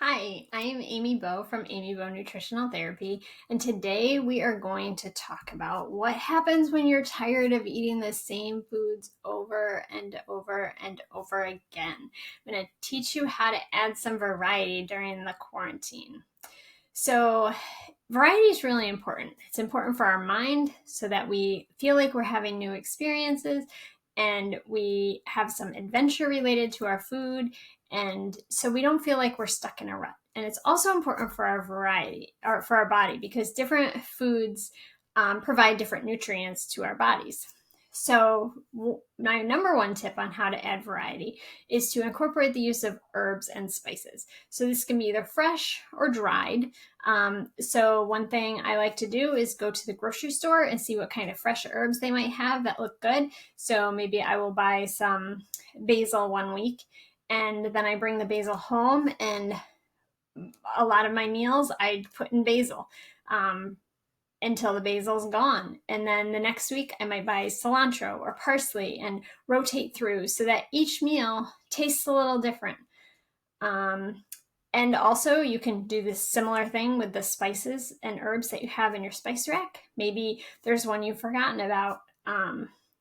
Hi, I am Amy Bowe from Amy Bowe Nutritional Therapy, and today we are going to talk about what happens when you're tired of eating the same foods over and over and over again. I'm going to teach you how to add some variety during the quarantine. So, variety is really important. It's important for our mind so that we feel like we're having new experiences and we have some adventure related to our food, and so we don't feel like we're stuck in a rut. And it's also important for our variety or for our body because different foods provide different nutrients to our bodies. So my number one tip on how to add variety is to incorporate the use of herbs and spices. So this can be either fresh or dried. So one thing I like to do is go to the grocery store and see what kind of fresh herbs they might have that look good. So maybe I will buy some basil one week, and then I bring the basil home, and a lot of my meals I put in basil. Until the basil's gone. And then the next week, I might buy cilantro or parsley and rotate through so that each meal tastes a little different. And also, you can do this similar thing with the spices and herbs that you have in your spice rack. Maybe there's one you've forgotten about,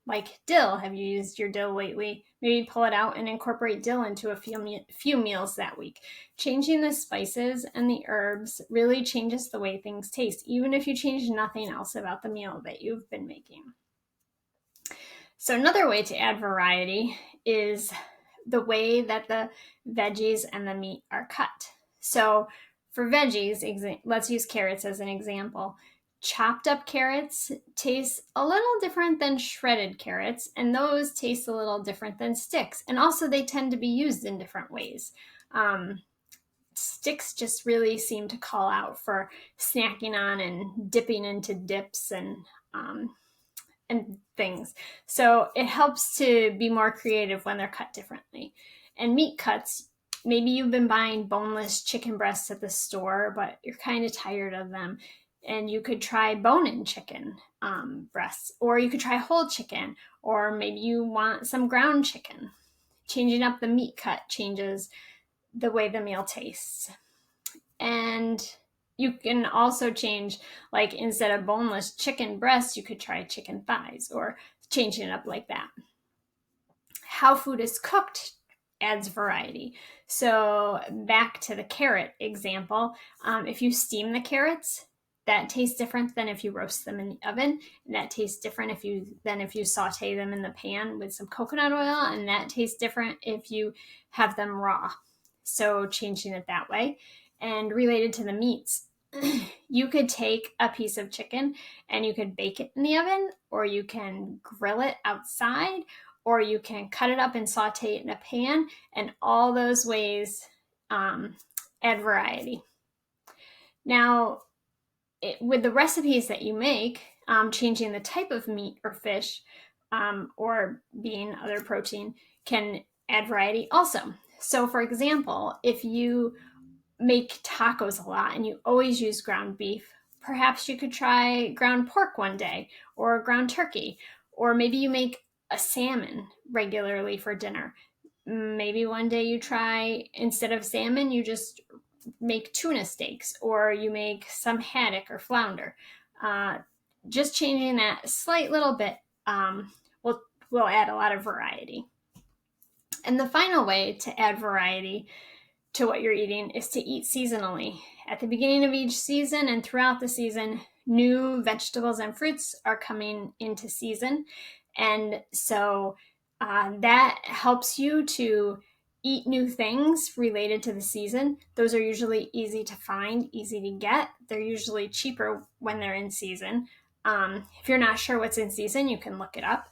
like dill. Have you used your dill lately? Maybe pull it out and incorporate dill into a few meals that week. Changing the spices and the herbs really changes the way things taste, even if you change nothing else about the meal that you've been making. So another way to add variety is the way that the veggies and the meat are cut. So for veggies, let's use carrots as an example. Chopped up carrots taste a little different than shredded carrots, and those taste a little different than sticks. And also they tend to be used in different ways. Sticks just really seem to call out for snacking on and dipping into dips and things. So it helps to be more creative when they're cut differently. And meat cuts, maybe you've been buying boneless chicken breasts at the store, but you're kind of tired of them. And you could try bone-in chicken breasts, or you could try whole chicken, or maybe you want some ground chicken. Changing up the meat cut changes the way the meal tastes. And you can also change, like instead of boneless chicken breasts, you could try chicken thighs or changing it up like that. How food is cooked adds variety. So back to the carrot example, if you steam the carrots, that tastes different than if you roast them in the oven, and that tastes different than if you saute them in the pan with some coconut oil, and that tastes different if you have them raw. So changing it that way. And related to the meats, you could take a piece of chicken and you could bake it in the oven, or you can grill it outside, or you can cut it up and saute it in a pan, and all those ways add variety. Now, with the recipes that you make, changing the type of meat or fish or bean, other protein, can add variety also. So for example, if you make tacos a lot and you always use ground beef, perhaps you could try ground pork one day, or ground turkey, or maybe you make a salmon regularly for dinner. Maybe one day you try, instead of salmon, you just make tuna steaks, or you make some haddock or flounder. Just changing that slight little bit will add a lot of variety. And the final way to add variety to what you're eating is to eat seasonally. At the beginning of each season and throughout the season, new vegetables and fruits are coming into season. And so that helps you to eat new things related to the season. Those are usually easy to find, easy to get. They're usually cheaper when they're in season. If you're not sure what's in season, you can look it up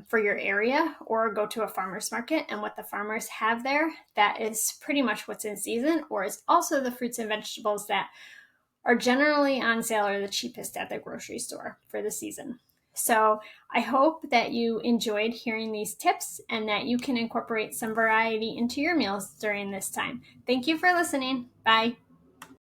for your area, or go to a farmer's market, and what the farmers have there, that is pretty much what's in season, or is also the fruits and vegetables that are generally on sale or the cheapest at the grocery store for the season. So I hope that you enjoyed hearing these tips and that you can incorporate some variety into your meals during this time. Thank you for listening. Bye.